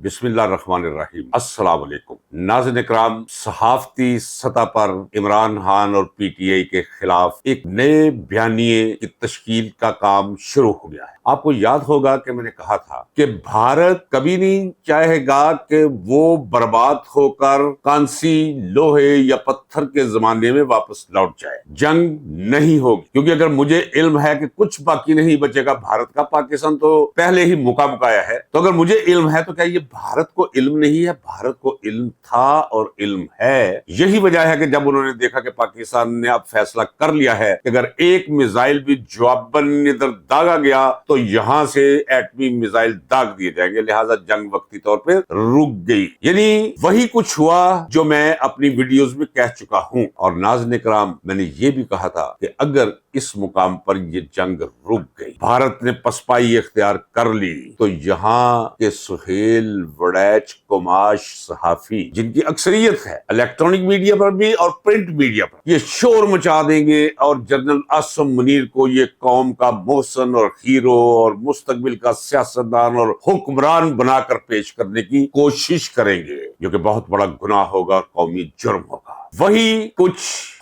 بسم اللہ الرحمن الرحیم۔ السلام علیکم ناظرین اکرام، صحافتی سطح پر عمران خان اور پی ٹی آئی کے خلاف ایک نئے بیانیے کی تشکیل کا کام شروع ہو گیا ہے۔ آپ کو یاد ہوگا کہ میں نے کہا تھا کہ بھارت کبھی نہیں چاہے گا کہ وہ برباد ہو کر کانسی، لوہے یا پتھر کے زمانے میں واپس لوٹ جائے۔ جنگ نہیں ہوگی، کیونکہ اگر مجھے علم ہے کہ کچھ باقی نہیں بچے گا بھارت کا، پاکستان تو پہلے ہی مکایا ہے، تو اگر مجھے علم ہے تو کیا یہ بھارت کو علم نہیں ہے؟ بھارت کو علم تھا اور علم ہے۔ یہی وجہ ہے کہ جب انہوں نے دیکھا کہ پاکستان نے اب فیصلہ کر لیا ہے کہ اگر ایک میزائل بھی جواباً ادھر داغا گیا تو یہاں سے ایٹمی میزائل داغ دیے جائیں گے، لہٰذا جنگ وقتی طور پہ رک گئی۔ یعنی وہی کچھ ہوا جو میں اپنی ویڈیوز میں کہہ چکا ہوں۔ اور ناظرین اکرام، میں نے یہ بھی کہا تھا کہ اگر اس مقام پر یہ جنگ رک گئی، بھارت نے پسپائی اختیار کر لی، تو یہاں کے سہیل وڑیچ کماش صحافی، جن کی اکثریت ہے الیکٹرانک میڈیا پر بھی اور پرنٹ میڈیا پر، یہ شور مچا دیں گے اور جنرل عاصم منیر کو یہ قوم کا محسن اور ہیرو اور مستقبل کا سیاستدان اور حکمران بنا کر پیش کرنے کی کوشش کریں گے، جو کہ بہت بڑا گناہ ہوگا اور قومی جرم ہوگا۔ وہی کچھ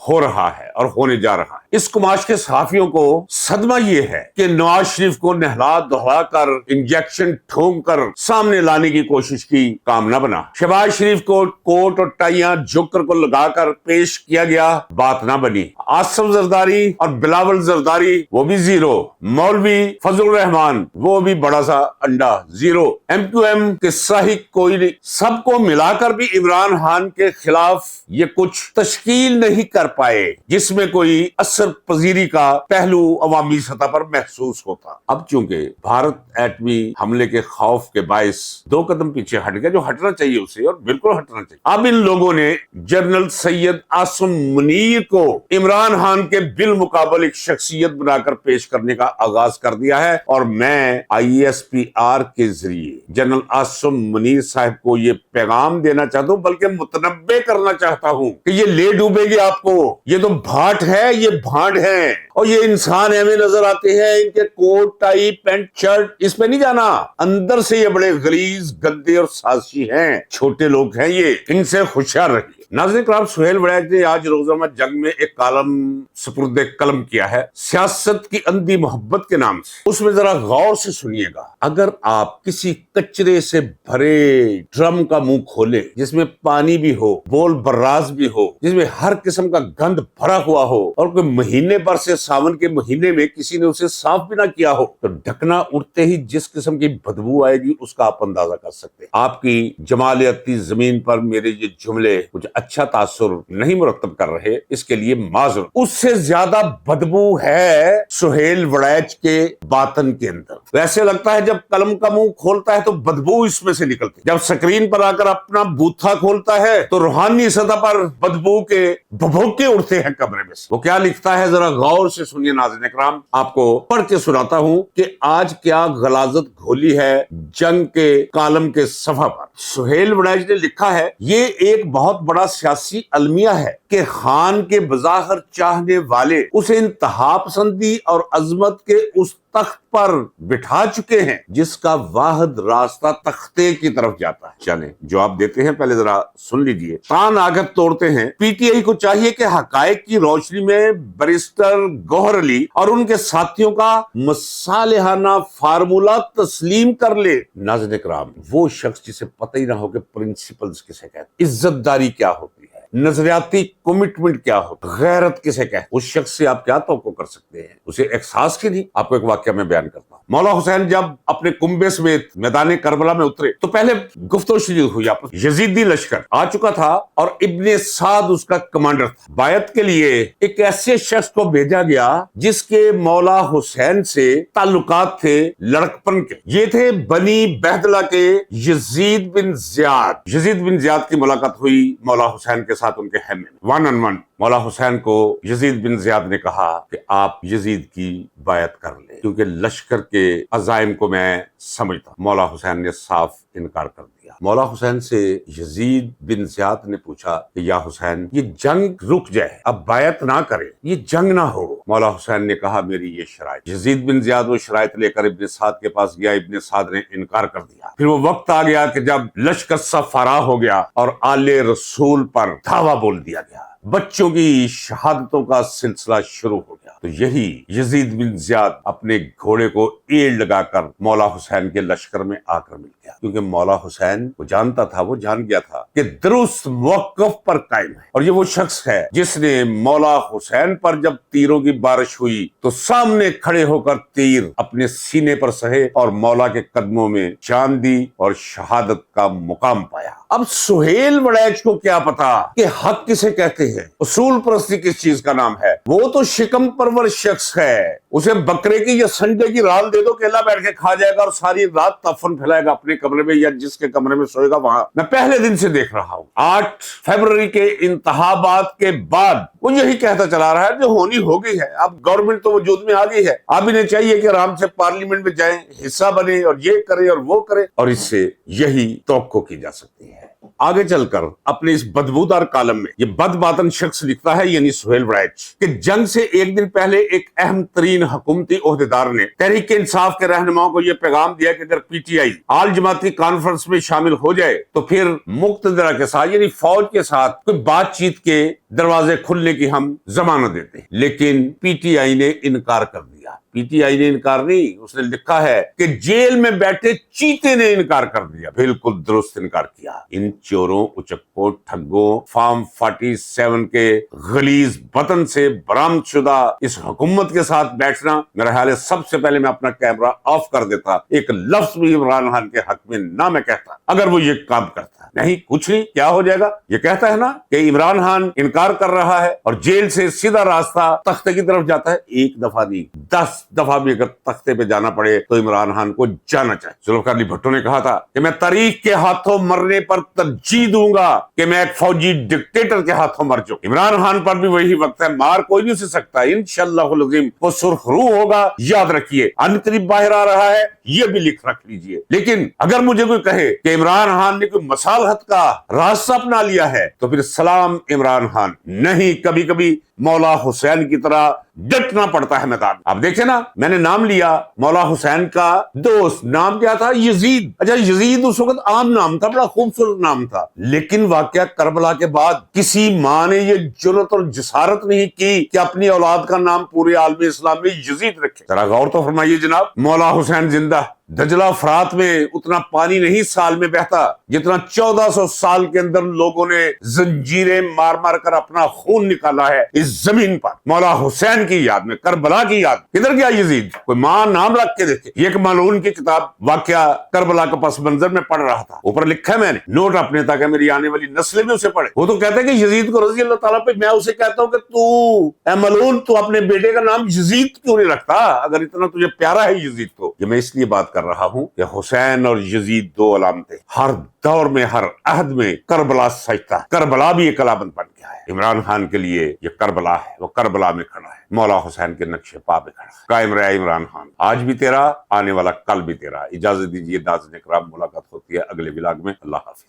ہو رہا ہے اور ہونے جا رہا ہے۔ اس کماش کے صحافیوں کو صدمہ یہ ہے کہ نواز شریف کو نہلا دہلا کر، انجیکشن ٹھونک کر سامنے لانے کی کوشش کی، کام نہ بنا۔ شہباز شریف کو کوٹ اور ٹائیاں جوکر کو لگا کر پیش کیا گیا، بات نہ بنی۔ آصف زرداری اور بلاول زرداری وہ بھی زیرو، مولوی فضل الرحمان وہ بھی بڑا سا انڈا، زیرو۔ ایم کیو ایم کے صحیح کوئی نہیں۔ سب کو ملا کر بھی عمران خان کے خلاف یہ کچھ تشکیل نہیں کر پائے جس میں کوئی اثر پذیری کا پہلو عوامی سطح پر محسوس ہوتا۔ اب چونکہ بھارت ایٹمی حملے کے خوف کے باعث دو قدم پیچھے ہٹ گیا، جو ہٹنا چاہیے اسے، اور بالکل ہٹنا چاہیے۔ اب ان لوگوں نے جنرل سید عاصم منیر کو عمران خان کے بالمقابل ایک شخصیت بنا کر پیش کرنے کا آغاز کر دیا ہے، اور میں آئی ایس پی آر کے ذریعے جنرل عاصم منیر صاحب کو یہ پیغام دینا چاہتا ہوں، بلکہ متنبع کرنا چاہتا ہوں کہ یہ لے ڈوبے گی آپ کو۔ یہ تو بھاٹ ہے، یہ بھانڈ ہے، اور یہ انسان ہمیں نظر آتے ہیں، ان کے کوٹ ٹائی پینٹ شرٹ، اس پہ نہیں جانا، اندر سے یہ بڑے غلیظ گندے اور سازشی ہیں، چھوٹے لوگ ہیں یہ، ان سے ہوشیار رہیے۔ ناظرین کرام، سہیل وڑیچ نے آج روزنامہ جنگ میں ایک کالم سپرد قلم کیا ہے، سیاست کی اندھی محبت کے نام سے۔ اس میں ذرا غور سے سنیے گا۔ اگر آپ کسی کچرے سے بھرے ڈرم کا منہ کھولے، جس میں پانی بھی ہو، بول براز بھی ہو، جس میں ہر قسم کا گند بھرا ہوا ہو، اور کوئی مہینے پر سے ساون کے مہینے میں کسی نے اسے صاف بھی نہ کیا ہو، تو ڈھکنا اٹھتے ہی جس قسم کی بدبو آئے گی اس کا آپ اندازہ کر سکتے ہیں۔ آپ کی جمالیاتی زمین پر میرے یہ جملے کچھ اچھا تاثر نہیں مرتب کر رہے، اس کے لیے معذرت۔ اس سے زیادہ بدبو ہے سہیل وڑیچ کے باطن کے اندر۔ ویسے لگتا ہے جب قلم کا منہ کھولتا ہے تو بدبو اس میں سے نکلتی ہے، جب سکرین پر آ کر اپنا بوتھا کھولتا ہے تو روحانی سطح پر بدبو کے بھبوکے اڑتے ہیں کمرے میں سے۔ وہ کیا لکھتا ہے ذرا غور سے سنیے ناظرین اکرام، آپ کو پڑھ کے سناتا ہوں کہ آج کیا غلاظت گھولی ہے جنگ کے کالم کے صفحہ پر۔ سہیل وڑیچ نے لکھا ہے، یہ ایک بہت بڑا سیاسی المیہ ہے کہ خان کے بظاہر چاہنے والے اسے انتہا پسندی اور عظمت کے اس تخت پر بٹھا چکے ہیں جس کا واحد راستہ تختے کی طرف جاتا ہے۔ چلیں جواب دیتے ہیں، پہلے ذرا سن لیجئے۔ تان آگت توڑتے ہیں، پی ٹی آئی کو چاہیے کہ حقائق کی روشنی میں بیرسٹر گوہر علی اور ان کے ساتھیوں کا مصالحانہ فارمولہ تسلیم کر لے۔ ناظرین اکرام، وہ شخص جسے پتہ ہی نہ ہو کہ پرنسپلز کسے کہتے ہیں، عزت داری کیا ہوتی ہے، نظریاتی کمٹمنٹ کیا ہوتا ہے، غیرت کسے کہتے ہیں، اس شخص سے آپ کیا توقع کر سکتے ہیں؟ اسے احساس کی نہیں؟ آپ کو ایک واقعہ میں بیان کرتا ہوں۔ مولا حسین جب اپنے کنبے سمیت میدان کربلا میں اترے تو پہلے گفتگو شروع ہوئی، یزیدی لشکر آ چکا تھا اور ابن سعد اس کا کمانڈر تھا۔ بیعت کے لیے ایک ایسے شخص کو بھیجا گیا جس کے مولا حسین سے تعلقات تھے لڑکپن کے، یہ تھے بنی بہدلہ کے یزید بن زیاد۔ یزید بن زیاد کی ملاقات ہوئی مولا حسین کے ساتھ ان کے خیمے میں، ون آن ون۔ مولا حسین کو یزید بن زیاد نے کہا کہ آپ یزید کی بیعت کر لیں، کیونکہ لشکر کے عزائم کو میں سمجھتا ہوں۔ مولا حسین نے صاف انکار کر دیا۔ مولا حسین سے یزید بن زیاد نے پوچھا کہ یا حسین یہ جنگ رک جائے، اب بیعت نہ کرے، یہ جنگ نہ ہو۔ مولا حسین نے کہا میری یہ شرائط۔ یزید بن زیاد وہ شرائط لے کر ابن سعد کے پاس گیا، ابن سعد نے انکار کر دیا۔ پھر وہ وقت آ گیا کہ جب لشکر سب فراہ ہو گیا اور آل رسول پر دھاوا بول دیا گیا، بچوں کی شہادتوں کا سلسلہ شروع ہو گیا، تو یہی یزید بن زیاد اپنے گھوڑے کو ایڑ لگا کر مولا حسین کے لشکر میں آ کر مل گیا، کیونکہ مولا حسین وہ جانتا تھا، وہ جان گیا تھا کہ درست موقف پر قائم ہے، اور یہ وہ شخص ہے جس نے مولا حسین پر جب تیروں کی بارش ہوئی تو سامنے کھڑے ہو کر تیر اپنے سینے پر سہے اور مولا کے قدموں میں جان دی اور شہادت کا مقام پایا۔ اب سہیل وڑیچ کو کیا پتا کہ حق کسے کہتے ہیں، اصول پرستی کس چیز کا نام ہے؟ وہ تو شکم پرور شخص ہے، اسے بکرے کی یا سنڈے کی رال دے دو کہ اللہ بیٹھ کے کھا جائے گا اور ساری رات تفن پھیلائے گا اپنے کمرے میں، یا جس کے کمرے میں سوئے گا وہاں۔ میں پہلے دن سے دیکھ رہا ہوں، 8 فروری کے انتخابات کے بعد وہ یہی کہتا چلا رہا ہے جو ہونی ہو گئی ہے، اب گورنمنٹ تو وجود میں آ گئی ہے، اب انہیں چاہیے کہ آرام سے پارلیمنٹ میں جائیں، حصہ بنے اور یہ کرے اور وہ کرے، اور اس سے یہی توقع کی جا سکتی ہے۔ آگے چل کر اپنے اس بدبودار کالم میں یہ بد باطن شخص لکھتا ہے، یعنی سہیل وڑیچ، کہ جنگ سے ایک دن پہلے ایک اہم ترین حکومتی عہدیدار نے تحریک انصاف کے رہنماؤں کو یہ پیغام دیا کہ اگر پی ٹی آئی آل جماعتی کانفرنس میں شامل ہو جائے تو پھر مقتدرہ کے ساتھ یعنی فوج کے ساتھ کوئی بات چیت کے دروازے کھلنے کی ہم ضمانت دیتے ہیں، لیکن پی ٹی آئی نے انکار کر دیا۔ پی ٹی آئی نے انکار نہیں، اس نے لکھا ہے کہ جیل میں بیٹھے چیتے نے انکار کر دیا، بالکل درست انکار کیا۔ ان چوروں، اچکوں، ٹھگوں، فارم 47 کے غلیظ بطن سے برآمد شدہ اس حکومت کے ساتھ بیٹھنا، میرا خیال ہے سب سے پہلے میں اپنا کیمرہ آف کر دیتا، ایک لفظ بھی عمران خان کے حق میں نہ میں کہتا اگر وہ یہ کام کرتا۔ نہیں کچھ نہیں، کیا ہو جائے گا؟ یہ کہتا ہے نا کہ عمران خان انکار کر رہا ہے اور جیل سے سیدھا راستہ تختے کی طرف جاتا ہے۔ ایک دفعہ نہیں، 10 دفعہ بھی اگر تختے پہ جانا پڑے تو عمران خان کو جانا چاہیے۔ ذوالفقار علی بھٹو نے کہا تھا کہ میں تاریخ کے ہاتھوں مرنے پر ترجیح دوں گا کہ میں ایک فوجی ڈکٹیٹر کے ہاتھوں مر جاؤں۔ عمران خان پر بھی وہی وقت ہے، مار کوئی نہیں اسے سکتا، انشاءاللہ العظیم وہ سرخ روح ہوگا، یاد رکھیے، ان قریب باہر آ رہا ہے، یہ بھی لکھ رکھ لیجئے۔ لیکن اگر مجھے کوئی کہے کہ عمران خان نے کوئی مصالحت کا راستہ اپنا لیا ہے تو پھر سلام عمران خان، نہیں، کبھی کبھی مولا حسین کی طرح ڈٹنا پڑتا ہے میدان۔ اب دیکھیں نا، میں نے نام لیا مولا حسین کا دوست، نام کیا تھا؟ یزید۔ اچھا، یزید اس وقت عام نام تھا، بڑا خوبصورت نام تھا، لیکن واقعہ کربلا کے بعد کسی ماں نے یہ جرأت اور جسارت نہیں کی کہ اپنی اولاد کا نام پورے عالم اسلام میں یزید رکھے۔ ذرا غور تو فرمائیے جناب، مولا حسین زندہ، دجلہ فرات میں اتنا پانی نہیں سال میں بہتا جتنا 1400 سال کے اندر لوگوں نے زنجیریں مار مار کر اپنا خون نکالا ہے اس زمین پر، مولا حسین کی یاد میں، کربلا کی یاد۔ کدھر گیا یزید؟ کوئی ماں نام رکھ کے دیکھے۔ یہ ایک ملعون کی کتاب واقعہ کربلا کا پس منظر میں پڑھ رہا تھا، اوپر لکھا ہے میں نے نوٹ اپنے تاکہ میری آنے والی نسلیں بھی اسے پڑھے۔ وہ تو کہتے ہیں کہ یزید کو رضی اللہ تعالیٰ پہ، میں اسے کہتا ہوں کہ تو اے ملعون، تو اپنے بیٹے کا نام یزید کیوں نہیں رکھتا اگر اتنا تجھے پیارا ہے یزید تو؟ یہ میں اس لیے بات کر رہا ہوں کہ حسین اور یزید دو علامتیں ہر دور میں، ہر عہد میں کربلا سجتا ہے، کربلا بھی ایک علامت بن گیا ہے۔ عمران خان کے لیے یہ کربلا ہے، وہ کربلا میں کھڑا ہے، مولا حسین کے نقش پا پہ کھڑا ہے۔ قائم رہے عمران خان، آج بھی تیرا، آنے والا کل بھی تیرا۔ اجازت دیجیے ناظرین اکرام، ملاقات ہوتی ہے اگلے ولاگ میں۔ اللہ حافظ۔